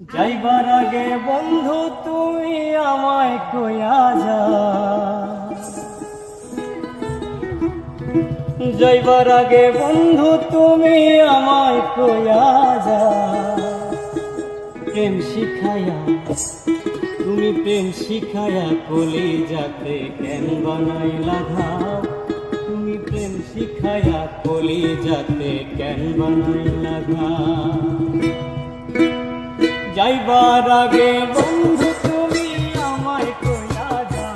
যাইবার আগে বন্ধু তুমি আমায় কইয়া যা, যাইবার আগে বন্ধু তুমি আমায় কইয়া যা। প্রেম শিখায়া তুমি প্রেম শিখায়া কলিজাতে কেন বানাইলা ঘাত, তুমি প্রেম শিখায়া কলিজাতে কেন বানাইলা ঘাত। যাইবার আগে বন্ধু তুমি আমায় কইয়া যা,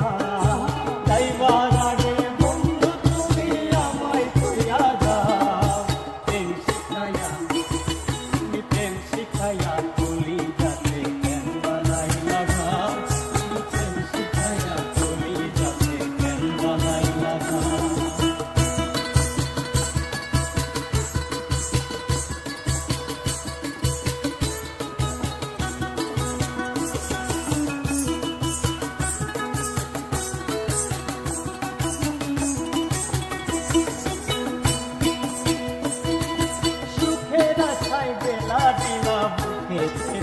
যাইবার আগে বন্ধু তুমি আমায় কইয়া যা। প্রেম শিখায়া তুমি প্রেম শিখায়া কলিজাতে কেন বানাইলা ঘাত, প্রেম শিখায়া কলিজাতে কেন বানাইলা ঘাত।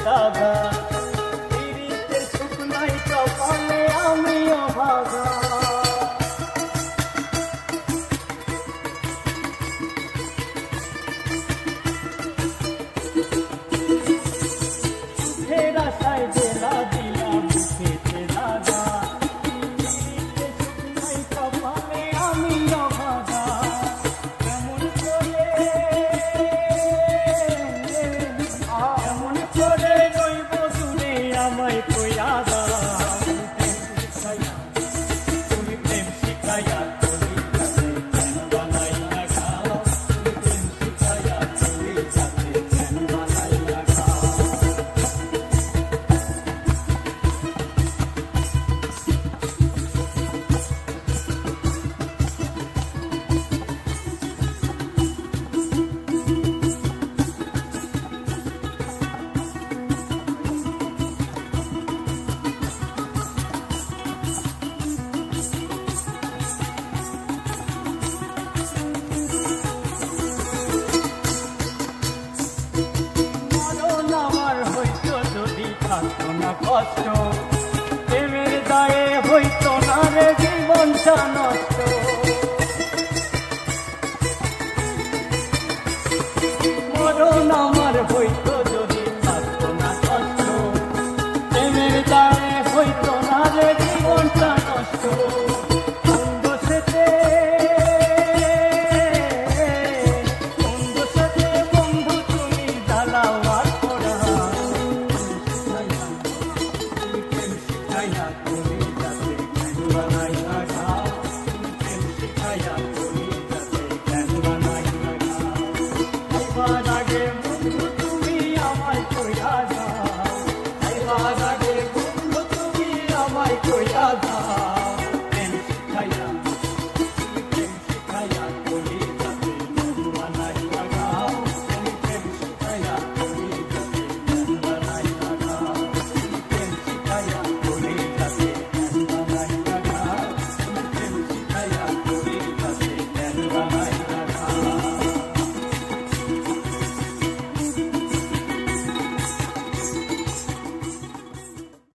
দাদা পীড়িতের সুখ নাই কপালে আমিও ভাগা, সুখের আশায় বেলা দিলা বুকেতে দাদা, পীড়িতের সুখ নাই কপালে আমিও ভাগা। কেমন করে আমায় কইয়া দা, তুমি প্রেম শিখায়া কলিজাতে কেন বানাইলা ঘাত, প্রেম শিখায়া কলিজাতে কেন বানাইলা ঘাত। থাকতো না কষ্ট, প্রেমের দায়ে হইতো না রে জীবন জানো।